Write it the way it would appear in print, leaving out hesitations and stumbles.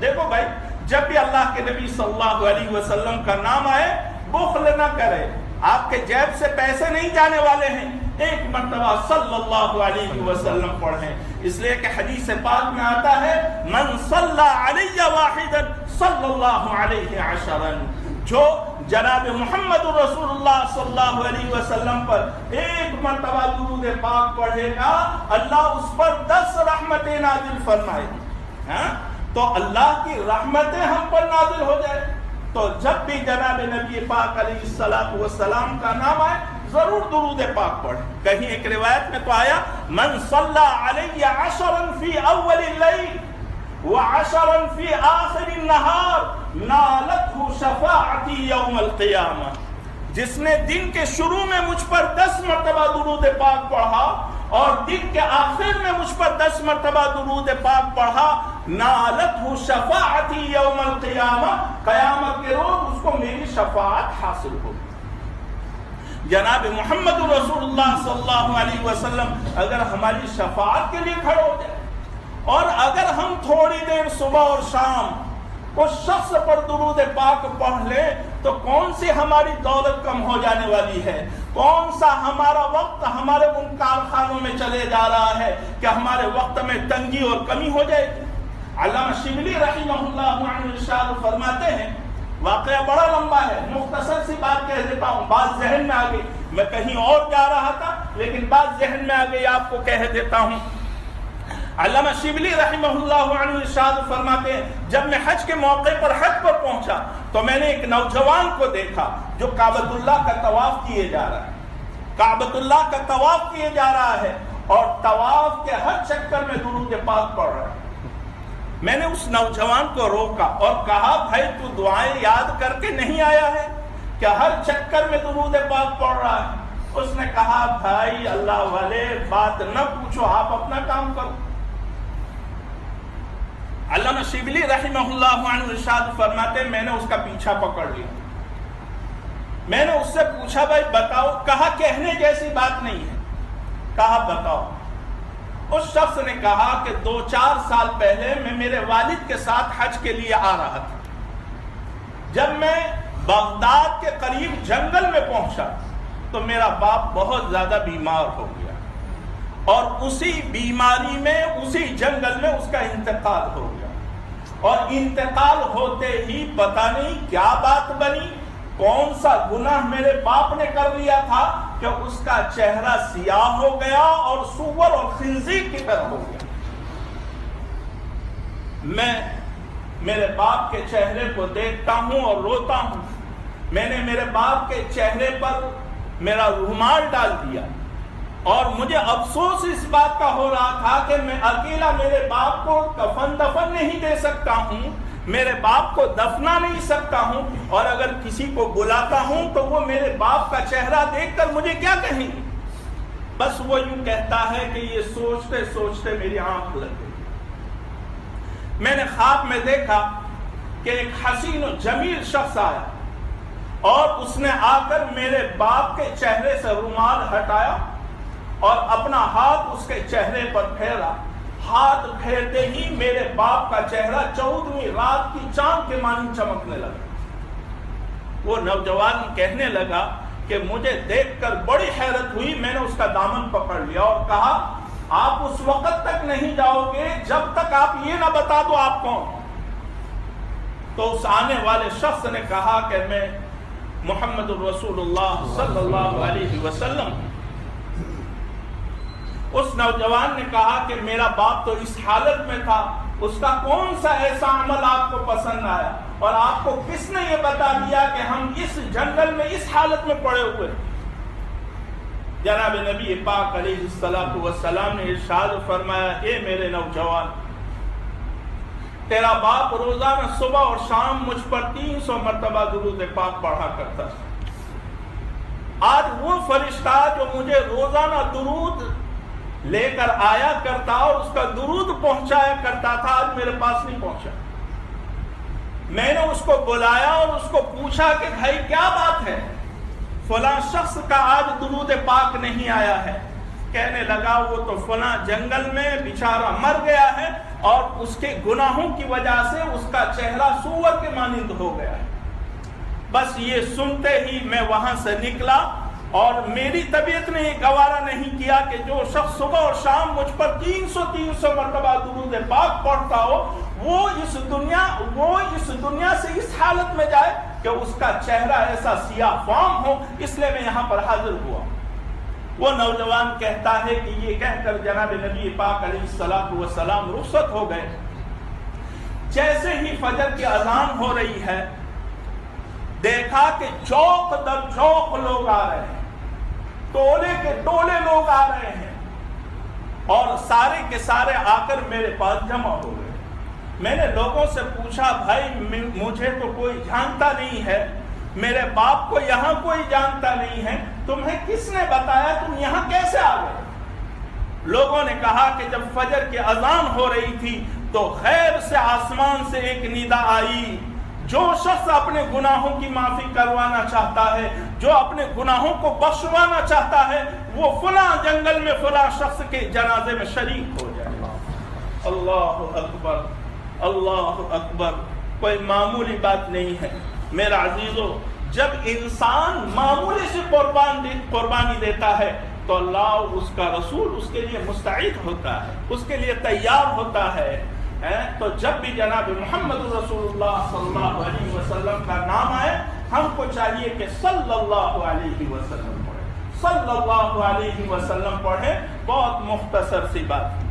دیکھو بھائی، جب بھی اللہ کے نبی صلی اللہ علیہ وسلم کا نام آئے بخل نہ کرے. آپ کے جیب سے پیسے نہیں جانے والے ہیں، ایک مرتبہ صلی اللہ علیہ وسلم پڑھیں. اس لیے کہ حدیث پاک میں آتا ہے من صلی علی واحدا صلی اللہ علیہ عشرا، جو جناب محمد رسول اللہ صلی اللہ علیہ وسلم پر ایک مرتبہ درود پاک پڑھے گا اللہ اس پر 10 رحمتیں نازل فرمائے. تو اللہ کی رحمتیں ہم پر نازل ہو جائے. تو جب بھی جناب نبی پاک علیہ الصلوۃ والسلام کا نام آئے ضرور درود پاک پڑھیں. کہیں ایک روایت میں تو آیا من صلی علی عشرا فی اول اللیل وعشرا فی آخر النہار نالتہ شفاعتی یوم القیامہ. جس نے دن کے شروع میں مجھ پر 10 مرتبہ درود پاک پڑھا اور دن کے آخر میں مجھ پر 10 مرتبہ درود پاک پڑھا نالتہ شفاعتی یوم القیامہ، قیامت کے روز اس کو میری شفاعت حاصل ہوگی. جناب محمد رسول اللہ صلی اللہ علیہ وسلم اگر ہماری شفاعت کے لیے کھڑے ہو جائے اور اگر ہم تھوڑی دیر صبح اور شام اس شخص پر درود پاک پڑھ لیں تو کون سی ہماری دولت کم ہو جانے والی ہے، کون سا ہمارا وقت ہمارے ان کارخانوں میں چلے جا رہا ہے کہ ہمارے وقت میں تنگی اور کمی ہو جائے گی. علامہ شبلی رحمہ اللہ عنہ ارشاد فرماتے ہیں، واقعہ بڑا لمبا ہے، مختصر سی بات کہہ دیتا ہوں، بات ذہن میں آ گئی، میں کہیں اور جا رہا تھا لیکن بات ذہن میں آ گئی آپ کو کہہ دیتا ہوں. علامہ شبلی رحمہ اللہ عنہ ارشاد فرماتے ہیں جب میں حج کے موقع پر حج پر پہنچا تو میں نے ایک نوجوان کو دیکھا جو کعبۃ اللہ کا طواف کیے جا رہا ہے، کعبۃ اللہ کا طواف کیے جا رہا ہے اور طواف کے ہر چکر میں درود پاک پڑھ رہا ہے. میں نے اس نوجوان کو روکا اور کہا بھائی تو دعائیں یاد کر کے نہیں آیا ہے کہ ہر چکر میں درود پاک پڑھ رہا ہے؟ اس نے کہا بھائی اللہ والے بات نہ پوچھو، آپ اپنا کام کرو. علامہ شبلی رحمہ اللہ عنہ ارشاد فرماتے میں نے اس کا پیچھا پکڑ لیا. میں نے اس سے پوچھا بھائی بتاؤ، کہا کہنے جیسی بات نہیں ہے، کہا بتاؤ. اس شخص نے کہا کہ 2-4 سال پہلے میں میرے والد کے ساتھ حج کے لیے آ رہا تھا. جب میں بغداد کے قریب جنگل میں پہنچا تو میرا باپ بہت زیادہ بیمار ہو گیا اور اسی بیماری میں اسی جنگل میں اس کا انتقال ہو گیا. اور انتقال ہوتے ہی پتہ نہیں کیا بات بنی، کون سا گناہ میرے باپ نے کر لیا تھا کہ اس کا چہرہ سیاہ ہو گیا اور سور اور خنزیر کی طرح ہو گیا. میں میرے باپ کے چہرے کو دیکھتا ہوں اور روتا ہوں. میں نے میرے باپ کے چہرے پر میرا رومال ڈال دیا اور مجھے افسوس اس بات کا ہو رہا تھا کہ میں اکیلا میرے باپ کو کفن دفن نہیں دے سکتا ہوں، میرے باپ کو دفنا نہیں سکتا ہوں، اور اگر کسی کو بلاتا ہوں تو وہ میرے باپ کا چہرہ دیکھ کر مجھے کیا کہیں گے. بس وہ یوں کہتا ہے کہ یہ سوچتے سوچتے میری آنکھ لگ گئی. میں نے خواب میں دیکھا کہ ایک حسین و جمیل شخص آیا اور اس نے آ کر میرے باپ کے چہرے سے رومال ہٹایا اور اپنا ہاتھ اس کے چہرے پر پھیرا. ہاتھ پھیرتے ہی میرے باپ کا چہرہ 14ویں رات کی چاند کے مانند چمکنے لگا. وہ نوجوان کہنے لگا کہ مجھے دیکھ کر بڑی حیرت ہوئی. میں نے اس کا دامن پکڑ لیا اور کہا آپ اس وقت تک نہیں جاؤ گے جب تک آپ یہ نہ بتا دو آپ کون. تو اس آنے والے شخص نے کہا کہ میں محمد رسول اللہ صلی اللہ علیہ وسلم. اس نوجوان نے کہا کہ میرا باپ تو اس حالت میں تھا، اس کا کون سا ایسا عمل آپ کو پسند آیا اور آپ کو کس نے یہ بتا دیا کہ ہم اس جنگل میں اس حالت میں پڑے ہوئے. جناب نبی پاک علیہ الصلوۃ والسلام نے ارشاد فرمایا اے میرے نوجوان، تیرا باپ روزانہ صبح اور شام مجھ پر 300 مرتبہ درود پاک پڑھا کرتا تھا. آج وہ فرشتہ جو مجھے روزانہ درود لے کر آیا کرتا اور اس کا درود پہنچایا کرتا تھا آج میرے پاس نہیں پہنچا. میں نے اس کو بلایا اور اس کو پوچھا کہ بھائی کیا بات ہے، فلاں شخص کا آج درود پاک نہیں آیا ہے. کہنے لگا وہ تو فلاں جنگل میں بیچارہ مر گیا ہے اور اس کے گناہوں کی وجہ سے اس کا چہرہ سور کے مانند ہو گیا ہے۔ بس یہ سنتے ہی میں وہاں سے نکلا، اور میری طبیعت نے یہ گوارا نہیں کیا کہ جو شخص صبح اور شام مجھ پر 300 مرتبہ درود پاک پڑھتا ہو وہ اس دنیا سے اس حالت میں جائے کہ اس کا چہرہ ایسا سیاہ فام ہو۔ اس لیے میں یہاں پر حاضر ہوا۔ وہ نوجوان کہتا ہے کہ یہ کہہ کر جناب نبی پاک علیہ الصلوۃ والسلام رخصت ہو گئے۔ جیسے ہی فجر کی اذان ہو رہی ہے، دیکھا کہ چوک در چوک لوگ آ رہے ہیں، ٹولے کے ٹولے لوگ آ رہے ہیں، اور سارے کے سارے آ کر میرے پاس جمع ہو گئے۔ میں نے لوگوں سے پوچھا، بھائی مجھے تو کوئی جانتا نہیں ہے، میرے باپ کو یہاں کوئی جانتا نہیں ہے، تمہیں کس نے بتایا، تم یہاں کیسے آ گئے؟ لوگوں نے کہا کہ جب فجر کی اذان ہو رہی تھی تو خیر سے آسمان سے ایک ندا آئی، جو شخص اپنے گناہوں کی معافی کروانا چاہتا ہے، جو اپنے گناہوں کو بخشوانا چاہتا ہے، وہ فلاں جنگل میں فلاں شخص کے جنازے میں شریک ہو جائے۔ اللہ اکبر، اللہ اکبر۔ کوئی معمولی بات نہیں ہے میرا عزیزو۔ جب انسان معمولی سی قربانی دیتا ہے تو اللہ، اس کا رسول اس کے لیے مستعد ہوتا ہے، اس کے لیے تیار ہوتا ہے۔ تو جب بھی جناب محمد رسول اللہ صلی اللہ علیہ وسلم کا نام آئے، ہم کو چاہیے کہ صلی اللہ علیہ وسلم پڑھیں، صلی اللہ علیہ وسلم پڑھیں۔ بہت مختصر سی بات۔